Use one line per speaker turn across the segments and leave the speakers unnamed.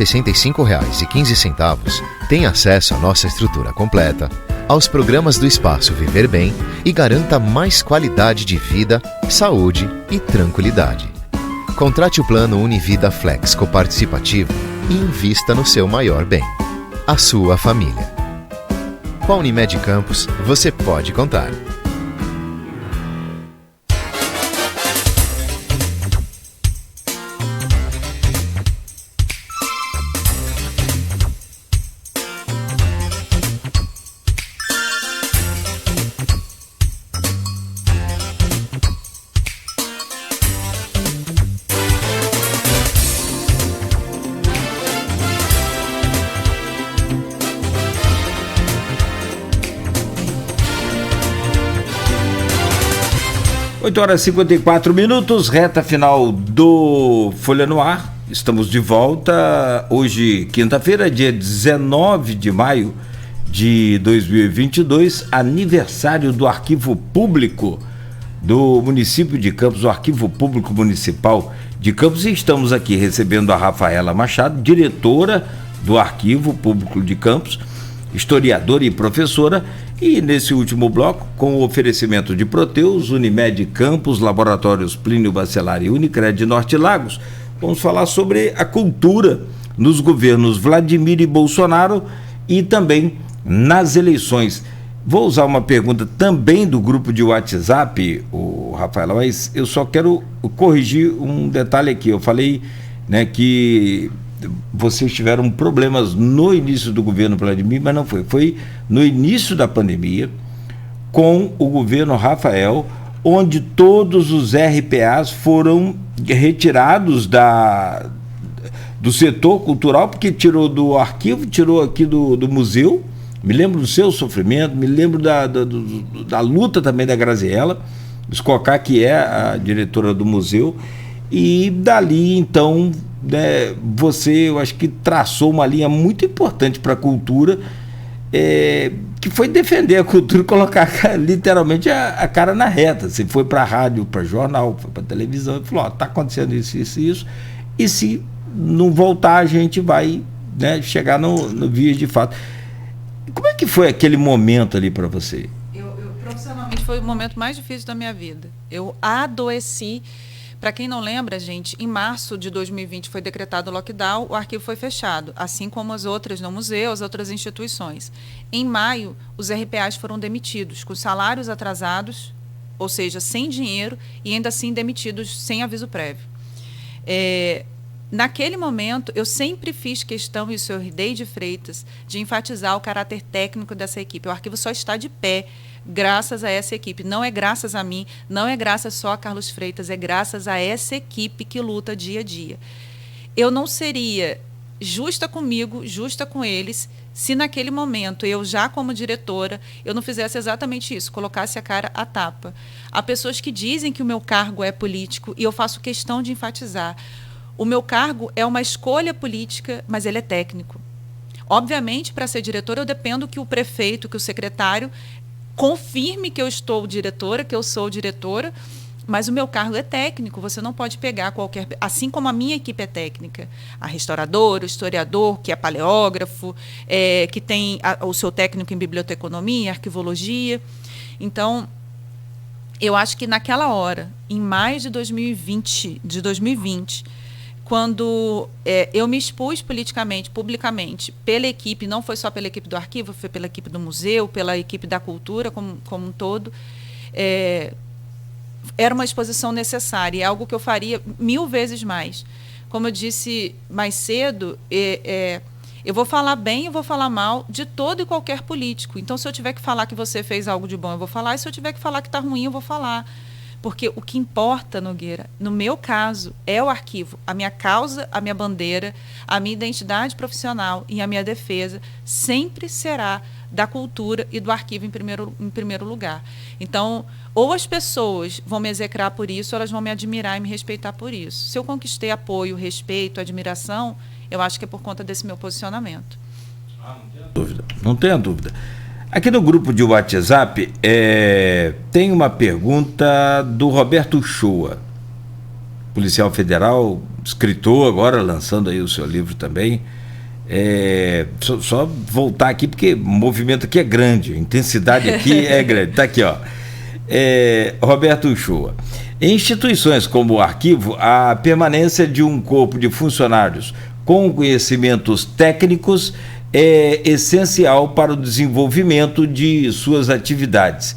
R$ 65,15 tem acesso à nossa estrutura completa, aos programas do Espaço Viver Bem e garanta mais qualidade de vida, saúde e tranquilidade. Contrate o plano Univida Flex Coparticipativo e invista no seu maior bem, a sua família. Com a Unimed Campos, você pode contar.
Horas e 54 minutos, reta final do Folha no Ar. Estamos de volta hoje, quinta-feira, dia 19 de maio de 2022, aniversário do Arquivo Público do município de Campos, o Arquivo Público Municipal de Campos, e estamos aqui recebendo a Rafaela Machado, diretora do Arquivo Público de Campos, historiadora e professora, e nesse último bloco, com o oferecimento de Proteus, Unimed Campos, Laboratórios Plínio Bacelar e Unicred Norte Lagos, vamos falar sobre a cultura nos governos Vladimir e Bolsonaro e também nas eleições. Vou usar uma pergunta também do grupo de WhatsApp, o Rafaela, mas eu só quero corrigir um detalhe aqui. Eu falei, né, que vocês tiveram problemas no início do governo Vladimir, mas não foi. Foi no início da pandemia, com o governo Rafael, onde todos os RPAs foram retirados do setor cultural, porque tirou do arquivo, tirou aqui do museu. Me lembro do seu sofrimento, me lembro da luta também da Graziella Scocá, que é a diretora do museu, e dali, então, né, você, eu acho que traçou uma linha muito importante para a cultura, que foi defender a cultura e colocar literalmente a cara na reta. Você foi para a rádio, para jornal, foi para a televisão e falou: está acontecendo isso, e se não voltar, a gente vai, né, chegar no vias de fato. Como é que foi aquele momento ali para você?
Eu profissionalmente foi o momento mais difícil da minha vida. Eu adoeci. Para quem não lembra, gente, em março de 2020 foi decretado o lockdown, o arquivo foi fechado, assim como as outras no museu, as outras instituições. Em maio, os RPAs foram demitidos, com salários atrasados, ou seja, sem dinheiro, e ainda assim demitidos sem aviso prévio. Naquele momento, eu sempre fiz questão, e o senhor Deide Freitas, de enfatizar o caráter técnico dessa equipe. O arquivo só está de pé graças a essa equipe. Não é graças a mim, não é graças só a Carlos Freitas, é graças a essa equipe que luta dia a dia. Eu não seria justa comigo, justa com eles, se naquele momento, eu já como diretora, eu não fizesse exatamente isso, colocasse a cara à tapa. Há pessoas que dizem que o meu cargo é político, e eu faço questão de enfatizar. O meu cargo é uma escolha política, mas ele é técnico. Obviamente, para ser diretora, eu dependo que o prefeito, que o secretário confirme que eu estou diretora, que eu sou diretora, mas o meu cargo é técnico. Você não pode pegar qualquer... Assim como a minha equipe é técnica. A restauradora, o historiador, que é paleógrafo, que tem o seu técnico em biblioteconomia, arquivologia. Então, eu acho que naquela hora, em maio de 2020, quando eu me expus politicamente, publicamente, pela equipe, não foi só pela equipe do arquivo, foi pela equipe do museu, pela equipe da cultura como um todo, era uma exposição necessária, é algo que eu faria 1000 vezes mais. Como eu disse mais cedo, eu vou falar bem e vou falar mal de todo e qualquer político. Então, se eu tiver que falar que você fez algo de bom, eu vou falar, e se eu tiver que falar que está ruim, eu vou falar. Porque o que importa, Nogueira, no meu caso, é o arquivo. A minha causa, a minha bandeira, a minha identidade profissional e a minha defesa sempre será da cultura e do arquivo em primeiro lugar. Então, ou as pessoas vão me execrar por isso, ou elas vão me admirar e me respeitar por isso. Se eu conquistei apoio, respeito, admiração, eu acho que é por conta desse meu posicionamento.
Não tenha dúvida. Aqui no grupo de WhatsApp tem uma pergunta do Roberto Shoa, policial federal, escritor agora, lançando aí o seu livro também. Só voltar aqui, porque o movimento aqui é grande, a intensidade aqui é grande. Está aqui, ó. Roberto Uchoa. Em instituições como o arquivo, a permanência de um corpo de funcionários com conhecimentos técnicos é essencial para o desenvolvimento de suas atividades.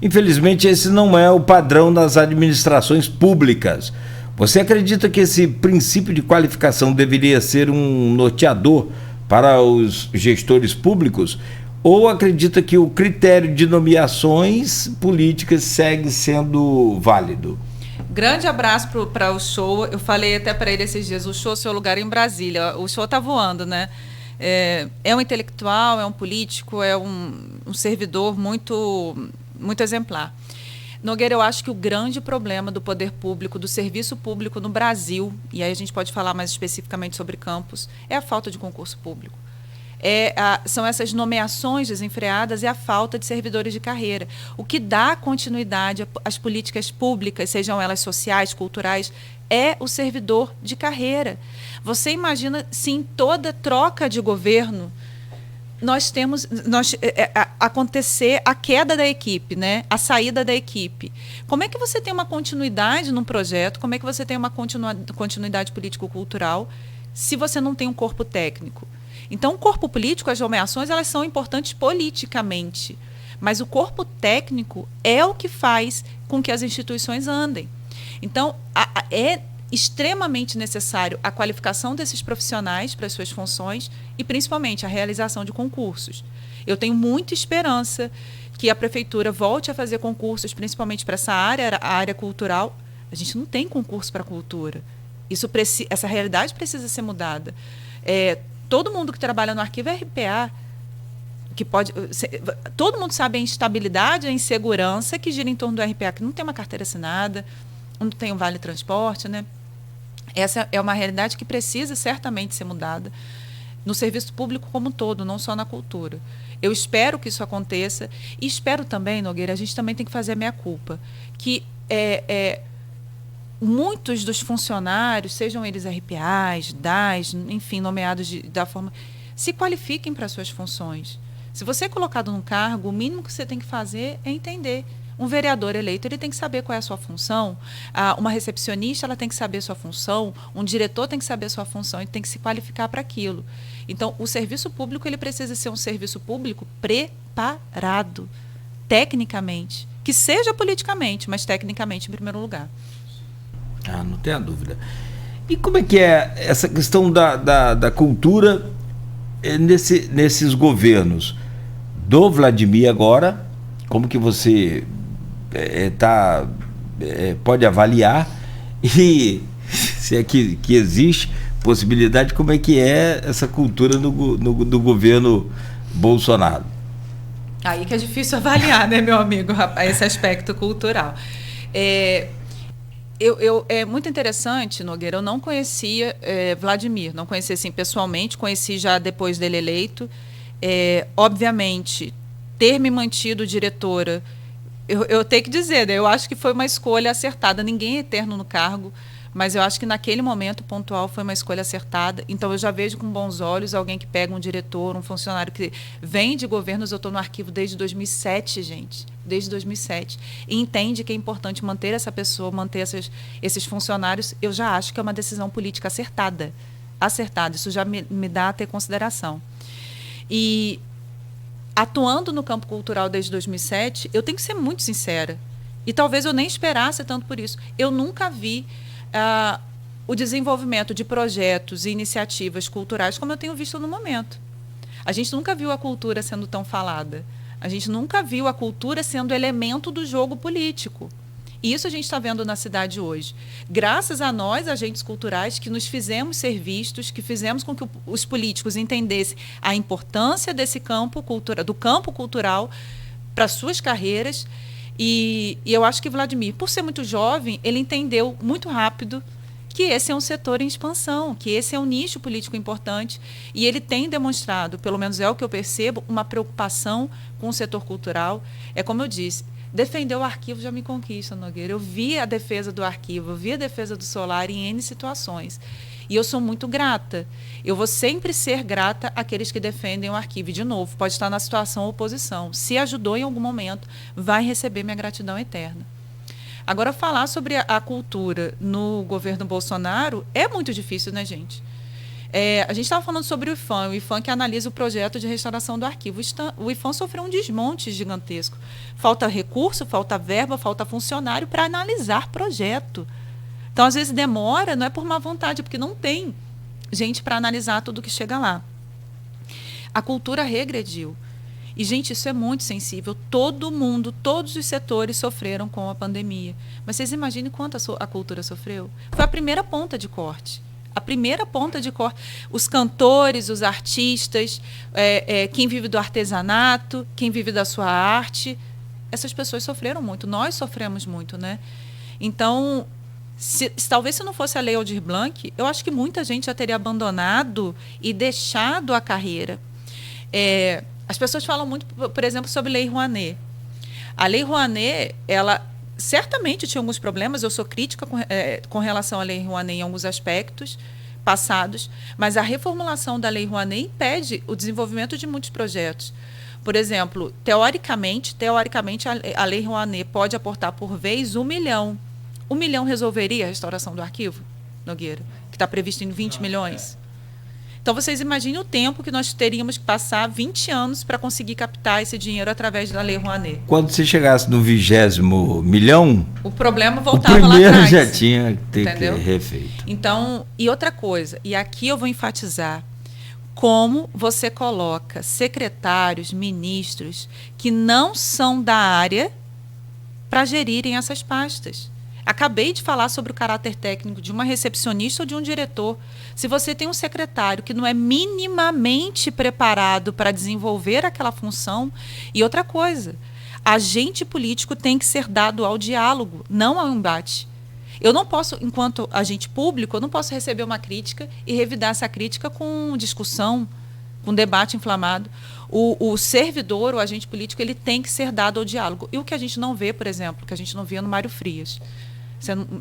Infelizmente, esse não é o padrão nas administrações públicas. Você acredita que esse princípio de qualificação deveria ser um norteador para os gestores públicos? Ou acredita que o critério de nomeações políticas segue sendo válido?
Grande abraço para o Uchoa. Eu falei até para ele esses dias, Uchoa, seu lugar é em Brasília. O Uchoa está voando, né? É um intelectual, é um político, é um servidor muito exemplar. Nogueira, eu acho que o grande problema do poder público, do serviço público no Brasil, e aí a gente pode falar mais especificamente sobre campus, é a falta de concurso público. São essas nomeações desenfreadas e a falta de servidores de carreira. O que dá continuidade às políticas públicas, sejam elas sociais, culturais, é o servidor de carreira. Você imagina se em toda troca de governo acontecer a queda da equipe, né? A saída da equipe. Como é que você tem uma continuidade num projeto? Como é que você tem uma continuidade político-cultural se você não tem um corpo técnico? Então, o corpo político, as nomeações, elas são importantes politicamente, mas o corpo técnico é o que faz com que as instituições andem. Então, é extremamente necessário a qualificação desses profissionais para as suas funções e, principalmente, a realização de concursos. Eu tenho muita esperança que a prefeitura volte a fazer concursos, principalmente para essa área, a área cultural. A gente não tem concurso para a cultura. Essa realidade precisa ser mudada. Todo mundo que trabalha no arquivo é RPA, todo mundo sabe a instabilidade, a insegurança que gira em torno do RPA, que não tem uma carteira assinada, não tem um vale transporte, né? Essa é uma realidade que precisa certamente ser mudada no serviço público como um todo, não só na cultura. Eu espero que isso aconteça e espero também, Nogueira, a gente também tem que fazer a meia-culpa, que muitos dos funcionários, sejam eles RPAs, DAs, enfim, nomeados da forma, se qualifiquem para suas funções. Se você é colocado num cargo, o mínimo que você tem que fazer é entender. Um vereador eleito, ele tem que saber qual é a sua função, uma recepcionista, ela tem que saber a sua função, um diretor tem que saber a sua função e tem que se qualificar para aquilo. Então, o serviço público, ele precisa ser um serviço público preparado, tecnicamente, que seja politicamente, mas tecnicamente em primeiro lugar.
Não tenha dúvida. E como é que é essa questão da cultura nesses governos? Do Vladimir agora, como que você pode avaliar, e se é que existe possibilidade, como é que é essa cultura do governo Bolsonaro?
Aí que é difícil avaliar, né, meu amigo, esse aspecto cultural. É muito interessante, Nogueira, eu não conhecia Vladimir, não conhecia assim, pessoalmente, conheci já depois dele eleito. Obviamente, ter me mantido diretora, eu tenho que dizer, né, eu acho que foi uma escolha acertada. Ninguém é eterno no cargo, mas eu acho que naquele momento pontual foi uma escolha acertada. Então, eu já vejo com bons olhos alguém que pega um diretor, um funcionário que vem de governos. Eu estou no arquivo desde 2007, gente, desde 2007, e entende que é importante manter essa pessoa, manter esses funcionários. Eu já acho que é uma decisão política acertada. Isso já me dá a ter consideração. E atuando no campo cultural desde 2007, eu tenho que ser muito sincera, e talvez eu nem esperasse tanto por isso. Eu nunca vi o desenvolvimento de projetos e iniciativas culturais como eu tenho visto no momento. A gente nunca viu a cultura sendo tão falada. A gente nunca viu a cultura sendo elemento do jogo político. E isso a gente está vendo na cidade hoje. Graças a nós, agentes culturais, que nos fizemos ser vistos, que fizemos com que os políticos entendessem a importância desse campo cultural para suas carreiras. E eu acho que Vladimir, por ser muito jovem, ele entendeu muito rápido que esse é um setor em expansão, que esse é um nicho político importante, e ele tem demonstrado, pelo menos é o que eu percebo, uma preocupação com o setor cultural. É como eu disse, Defender o arquivo já me conquista, Nogueira. Eu vi a defesa do arquivo, eu vi a defesa do Solar em N situações. E eu sou muito grata. Eu vou sempre ser grata àqueles que defendem o arquivo. E, de novo, pode estar na situação ou oposição. Se ajudou em algum momento, vai receber minha gratidão eterna. Agora, falar sobre a cultura no governo Bolsonaro é muito difícil, né, gente? A gente estava falando sobre o IPHAN que analisa o projeto de restauração do arquivo. O IPHAN sofreu um desmonte gigantesco. Falta recurso, falta verba, falta funcionário para analisar projeto. Então, às vezes, demora, não é por má vontade, porque não tem gente para analisar tudo que chega lá. A cultura regrediu. E, gente, isso é muito sensível. Todo mundo, todos os setores sofreram com a pandemia. Mas vocês imaginem quanto a cultura sofreu? Foi a primeira ponta de corte. A primeira ponta de corte. Os cantores, os artistas, quem vive do artesanato, quem vive da sua arte, essas pessoas sofreram muito. Nós sofremos muito, né? Então, talvez se não fosse a Lei Aldir Blanc, eu acho que muita gente já teria abandonado e deixado a carreira. As pessoas falam muito, por exemplo, sobre a Lei Rouanet. A Lei Rouanet, ela certamente tinha alguns problemas, eu sou crítica com relação à Lei Rouanet em alguns aspectos passados, mas a reformulação da Lei Rouanet impede o desenvolvimento de muitos projetos. Por exemplo, teoricamente a Lei Rouanet pode aportar por vez 1 milhão. 1 milhão resolveria a restauração do arquivo, Nogueira, que está previsto em 20 milhões? Então, vocês imaginem o tempo que nós teríamos que passar 20 anos para conseguir captar esse dinheiro através da Lei Rouanet.
Quando você chegasse no 20º milhão,
o problema voltava lá atrás.
O primeiro já tinha que ter que refeito.
Então, e outra coisa, e aqui eu vou enfatizar, como você coloca secretários, ministros que não são da área para gerirem essas pastas. Acabei de falar sobre o caráter técnico de uma recepcionista ou de um diretor. Se você tem um secretário que não é minimamente preparado para desenvolver aquela função, e outra coisa, agente político tem que ser dado ao diálogo, não ao embate. Eu não posso, enquanto agente público, eu não posso receber uma crítica e revidar essa crítica com discussão, com debate inflamado. O servidor, o agente político, ele tem que ser dado ao diálogo. E o que a gente não vê, por exemplo, que a gente não via no Mário Frias,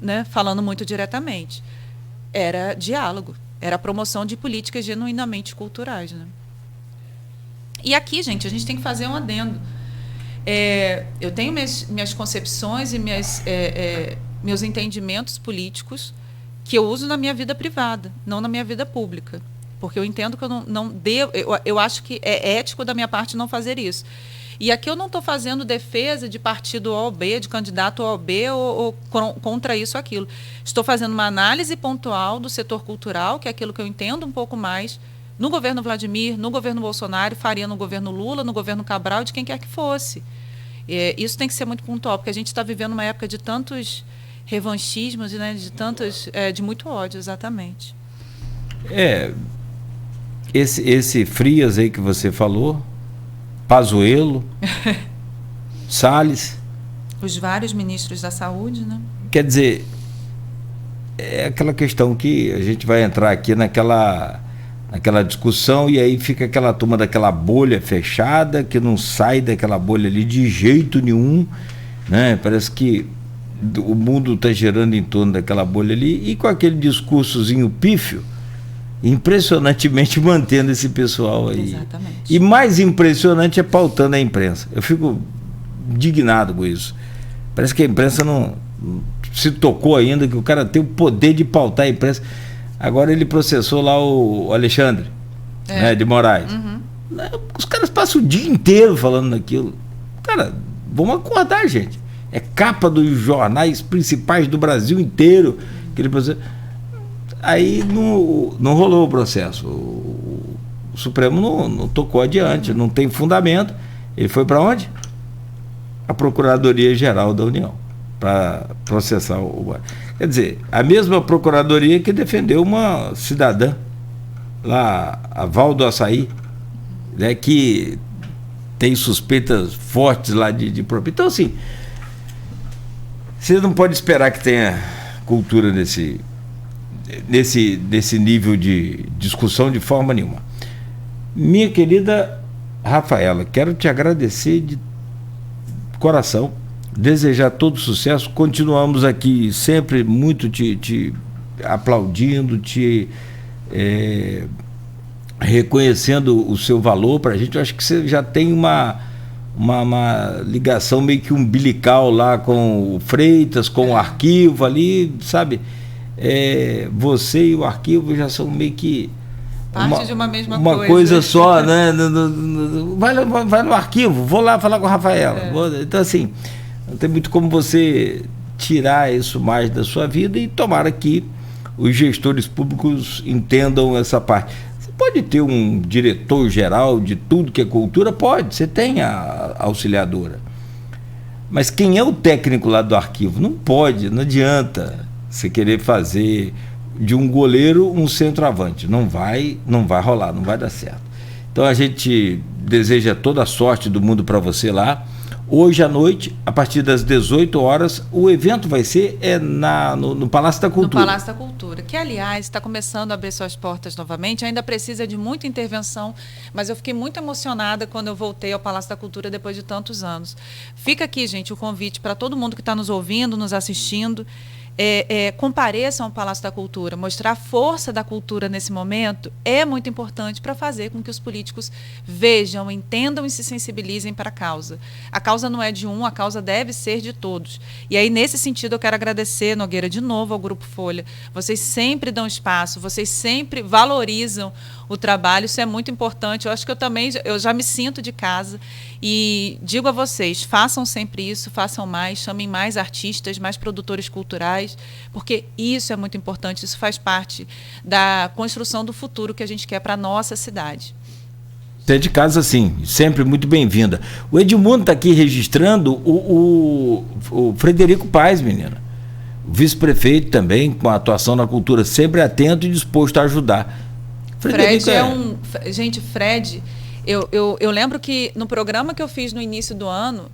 né, falando muito diretamente, era diálogo, era a promoção de políticas genuinamente culturais. Né? E aqui, gente, a gente tem que fazer um adendo. Eu tenho minhas concepções e meus entendimentos políticos que eu uso na minha vida privada, não na minha vida pública. Porque eu entendo que eu não devo... Eu acho que é ético da minha parte não fazer isso. E aqui eu não estou fazendo defesa de partido A ou B, de candidato A ou B, ou contra isso ou aquilo. Estou fazendo uma análise pontual do setor cultural, que é aquilo que eu entendo um pouco mais, no governo Vladimir, no governo Bolsonaro, faria no governo Lula, no governo Cabral, de quem quer que fosse. Isso tem que ser muito pontual, porque a gente está vivendo uma época de tantos revanchismos, né, de muito ódio, exatamente.
Esse Frias aí que você falou, Pazuello, Salles.
Os vários ministros da saúde, né?
Quer dizer, é aquela questão que a gente vai entrar aqui naquela discussão e aí fica aquela turma daquela bolha fechada, que não sai daquela bolha ali de jeito nenhum, né? Parece que o mundo está girando em torno daquela bolha ali e com aquele discursozinho pífio, impressionantemente mantendo esse pessoal aí.
Exatamente.
E mais impressionante é pautando a imprensa. Eu fico indignado com isso. Parece que a imprensa não se tocou ainda, que o cara tem o poder de pautar a imprensa. Agora ele processou lá o Alexandre, né, de Moraes.
Uhum.
Os caras passam o dia inteiro falando daquilo. Cara, vamos acordar, gente. É capa dos jornais principais do Brasil inteiro. Aquele processo. Aí não rolou o processo. O Supremo não tocou adiante, não tem fundamento. Ele foi para onde? A Procuradoria-Geral da União, para processar o... Quer dizer, a mesma Procuradoria que defendeu uma cidadã, lá, a Val do Açaí, né, que tem suspeitas fortes lá de propriedade. Então, assim, você não pode esperar que tenha cultura nesse nível de discussão de forma nenhuma. Minha querida Rafaela, quero te agradecer de coração desejar todo sucesso. Continuamos aqui sempre muito te aplaudindo, reconhecendo o seu valor para a gente. Eu acho que você já tem uma ligação meio que umbilical lá com o Freitas, com o arquivo ali, sabe? Você e o arquivo já são meio que
parte de uma mesma
uma coisa só, né? Vai no arquivo, vou lá falar com a Rafaela. Então, assim, não tem muito como você tirar isso mais da sua vida, e tomara que os gestores públicos entendam essa parte. Você pode ter um diretor geral de tudo que é cultura? Pode, você tem a auxiliadora. Mas quem é o técnico lá do arquivo? Não pode, não adianta você querer fazer de um goleiro um centroavante. Não vai rolar, não vai dar certo. Então a gente deseja toda a sorte do mundo para você lá. Hoje à noite, a partir das 18 horas, o evento vai ser no Palácio da Cultura.
No Palácio da Cultura, que, aliás, está começando a abrir suas portas novamente. Ainda precisa de muita intervenção, mas eu fiquei muito emocionada quando eu voltei ao Palácio da Cultura depois de tantos anos. Fica aqui, gente, o convite para todo mundo que está nos ouvindo, nos assistindo. Compareçam ao Palácio da Cultura. Mostrar a força da cultura nesse momento é muito importante para fazer com que os políticos vejam, entendam e se sensibilizem para a causa. A causa não é de um, a causa deve ser de todos. E aí, nesse sentido, eu quero agradecer, Nogueira, de novo ao Grupo Folha. Vocês sempre dão espaço, vocês sempre valorizam o trabalho, isso é muito importante. Eu acho que eu já me sinto de casa e digo a vocês, façam sempre isso, façam mais, chamem mais artistas, mais produtores culturais, porque isso é muito importante, isso faz parte da construção do futuro que a gente quer para a nossa cidade.
Você é de casa, sim, sempre muito bem-vinda. O Edmundo está aqui registrando o Frederico Paes, menina. O vice-prefeito também, com a atuação na cultura, sempre atento e disposto a ajudar.
Fred Gente, Fred, eu lembro que no programa que eu fiz no início do ano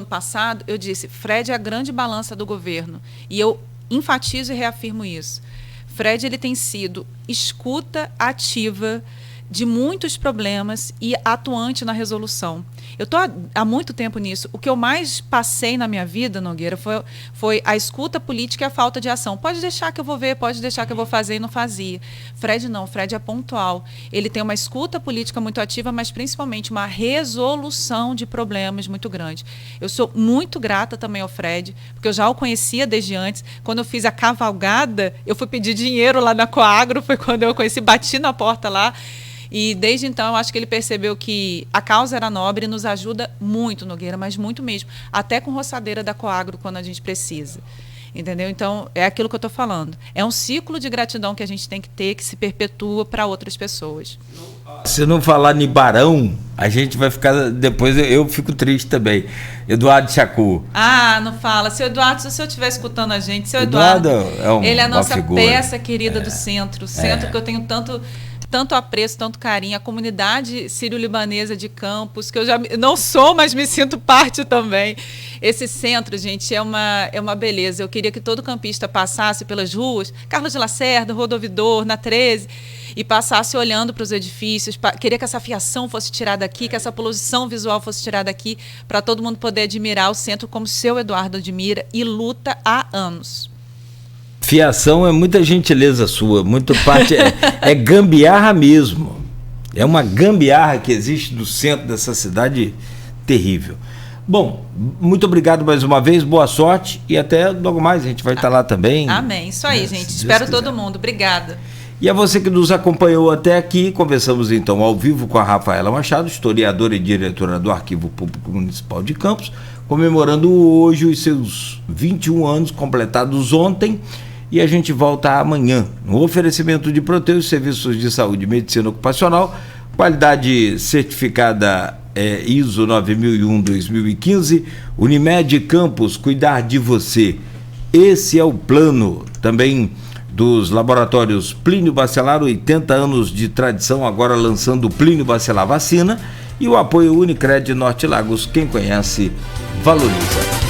passado, eu disse, Fred é a grande balança do governo. E eu enfatizo e reafirmo isso. Fred, ele tem sido escuta ativa de muitos problemas e atuante na resolução. Eu estou há muito tempo nisso. O que eu mais passei na minha vida, Nogueira, foi a escuta política e a falta de ação. Pode deixar que eu vou ver, pode deixar que eu vou fazer, e não fazia. Fred não, Fred é pontual. Ele tem uma escuta política muito ativa, mas principalmente uma resolução de problemas muito grande. Eu sou muito grata também ao Fred, porque eu já o conhecia desde antes. Quando eu fiz a cavalgada, eu fui pedir dinheiro lá na Coagro, foi quando eu conheci, bati na porta lá. E desde então eu acho que ele percebeu que a causa era nobre e nos ajuda muito, Nogueira, mas muito mesmo. Até com roçadeira da Coagro quando a gente precisa. Entendeu? Então, é aquilo que eu estou falando. É um ciclo de gratidão que a gente tem que ter, que se perpetua para outras pessoas.
Se não falar em Barão, a gente vai ficar... Depois eu fico triste também. Eduardo Chacu.
Não fala. Se o senhor estiver escutando a gente, seu Eduardo ele é a nossa peça querida do centro. O centro que eu tenho tanto apreço, tanto carinho, a comunidade sírio-libanesa de Campos, que eu já não sou, mas me sinto parte também. Esse centro, gente, é uma beleza. Eu queria que todo campista passasse pelas ruas, Carlos de Lacerda, Rodovidor, na 13, e passasse olhando para os edifícios. Queria que essa fiação fosse tirada aqui, que essa poluição visual fosse tirada aqui, para todo mundo poder admirar o centro como o seu Eduardo admira e luta há anos.
Fiação é muita gentileza sua, muita parte é gambiarra mesmo. É uma gambiarra que existe no centro dessa cidade terrível. Bom, muito obrigado mais uma vez, boa sorte e até logo mais, a gente vai estar lá também.
Amém, isso aí, gente. Espero todo mundo. Obrigada.
E a você que nos acompanhou até aqui, conversamos então ao vivo com a Rafaela Machado, historiadora e diretora do Arquivo Público Municipal de Campos, comemorando hoje os seus 21 anos completados ontem. E a gente volta amanhã no oferecimento de Proteus, serviços de saúde e medicina ocupacional, qualidade certificada ISO 9001-2015, Unimed Campos, cuidar de você. Esse é o plano também dos laboratórios Plínio Bacelar, 80 anos de tradição, agora lançando o Plínio Bacelar Vacina, e o apoio Unicred Norte Lagos, quem conhece, valoriza.